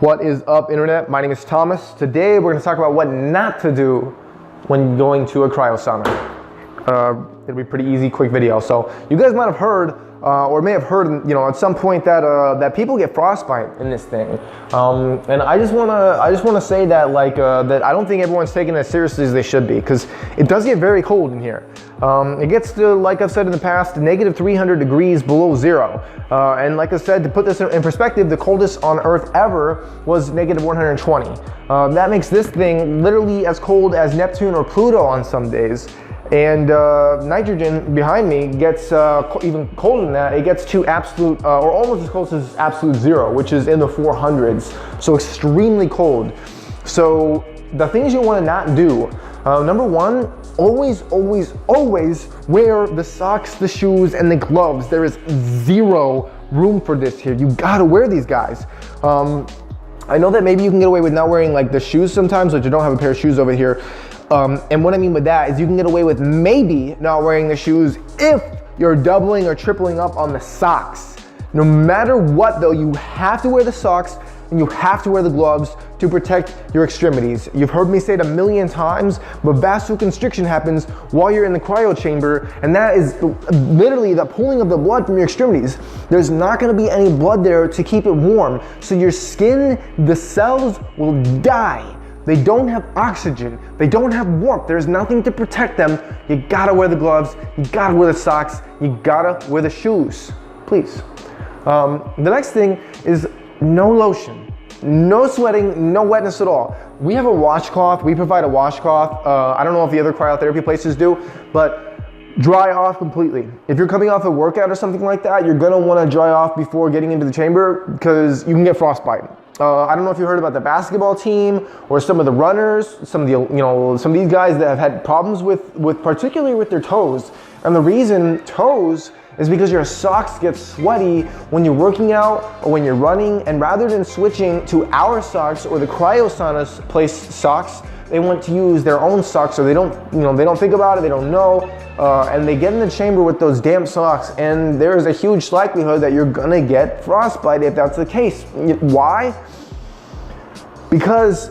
What is up, internet? My name is Thomas. Today we're going to talk about what not to do when going to a cryosauna. It'll be a pretty easy, quick video. So you guys might have heard, or may have heard, at some point that that people get frostbite in this thing. And I just wanna say that that I don't think everyone's taking it as seriously as they should be, because it does get very cold in here. It gets to, like I've said in the past, negative 300 degrees below zero. And like I said, to put this in perspective, the coldest on Earth ever was negative 120. That makes this thing literally as cold as Neptune or Pluto on some days. And nitrogen behind me gets even colder than that. It gets to absolute, or almost as close as absolute zero, which is in the 400s. So extremely cold. So the things you want to not do, number one, always wear the socks, the shoes, and the gloves. There is zero room for this here. You gotta wear these guys. I know that maybe you can get away with not wearing like the shoes sometimes, but you don't have a pair of shoes over here. And what I mean with that is you can get away with maybe not wearing the shoes if you're doubling or tripling up on the socks. No matter what though, you have to wear the socks and you have to wear the gloves to protect your extremities. You've heard me say it a million times, but vasoconstriction happens while you're in the cryo chamber, and that is literally the pulling of the blood from your extremities. There's not gonna be any blood there to keep it warm, so your skin, the cells will die. They don't have oxygen, they don't have warmth, there's nothing to protect them. You gotta wear the gloves, you gotta wear the socks, you gotta wear the shoes, please. The next thing is no lotion, no sweating, no wetness at all. We have a washcloth, we provide a washcloth. I don't know if the other cryotherapy places do, but dry off completely. If you're coming off a workout or something like that, you're gonna wanna dry off before getting into the chamber because you can get frostbite. I don't know if you heard about the basketball team or some of the runners, some of these guys that have had problems with particularly with their toes. And the reason toes is because your socks get sweaty when you're working out or when you're running, and rather than switching to our socks or the CryoSauna's place socks, they want to use their own socks, so they don't think about it, they don't know, and they get in the chamber with those damp socks, and there is a huge likelihood that you're gonna get frostbite if that's the case. Why? Because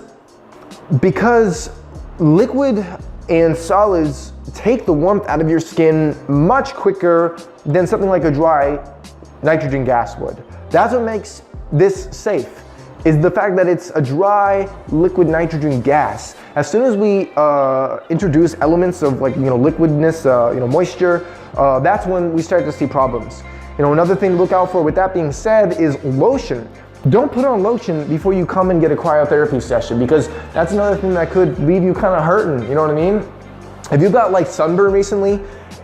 liquid and solids take the warmth out of your skin much quicker than something like a dry nitrogen gas would. That's what makes this safe, is the fact that it's a dry liquid nitrogen gas. As soon as we introduce elements of liquidness, moisture, that's when we start to see problems. Another thing to look out for with that being said is lotion. Don't put on lotion before you come and get a cryotherapy session, because that's another thing that could leave you kind of hurting, you know what I mean? If you got like sunburn recently,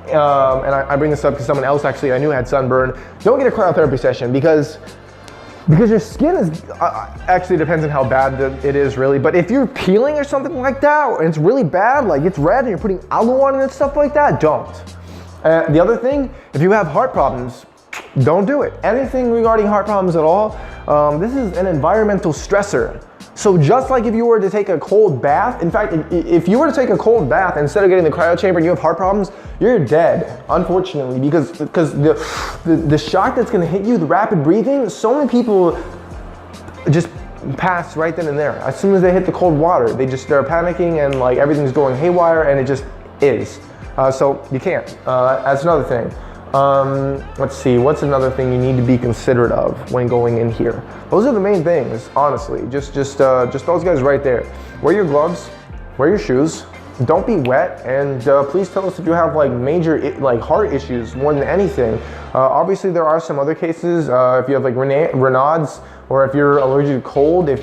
and I bring this up because someone else actually I knew had sunburn, don't get a cryotherapy session because your skin is, actually depends on how bad it is really, but if you're peeling or something like that, and it's really bad, like it's red and you're putting aloe on it and stuff like that, don't. The other thing, if you have heart problems, don't do it. Anything regarding heart problems at all, this is an environmental stressor. So just like if you were to take a cold bath, in fact, if you were to take a cold bath instead of getting the cryo chamber and you have heart problems, you're dead, unfortunately, because the shock that's gonna hit you, the rapid breathing, so many people just pass right then and there. As soon as they hit the cold water, they're panicking and like everything's going haywire, and it just is. So you can't, that's another thing. Let's see, what's another thing you need to be considerate of when going in here? Those are the main things, honestly. Just those guys right there. Wear your gloves, wear your shoes, don't be wet, and please tell us if you have like major heart issues more than anything. Obviously there are some other cases, if you have like Raynaud's, or if you're allergic to cold, if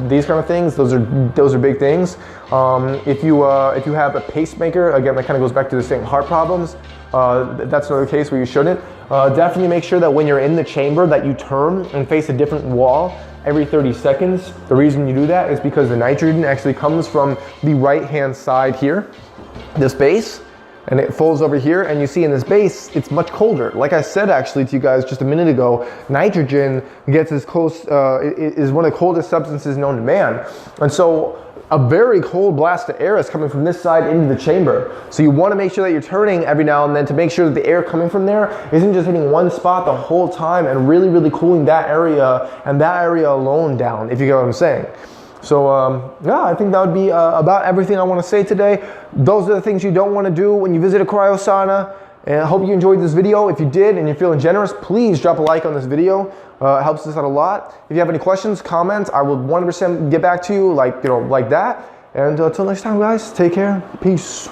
these kind of things, those are big things. If you have a pacemaker, again, that kind of goes back to the same heart problems. That's another case where you shouldn't. Definitely make sure that when you're in the chamber that you turn and face a different wall every 30 seconds. The reason you do that is because the nitrogen actually comes from the right-hand side here, this base, and it folds over here, and you see in this base, it's much colder. Like I said actually to you guys just a minute ago, nitrogen gets as close, is one of the coldest substances known to man. And so a very cold blast of air is coming from this side into the chamber. So you want to make sure that you're turning every now and then to make sure that the air coming from there isn't just hitting one spot the whole time and really, really cooling that area and that area alone down, if you get what I'm saying. So yeah, I think that would be about everything I want to say today. Those are the things you don't want to do when you visit a CryoSauna. And I hope you enjoyed this video. If you did and you're feeling generous, please drop a like on this video. It helps us out a lot. If you have any questions, comments, I will 100% get back to you like that. And until next time, guys, take care. Peace.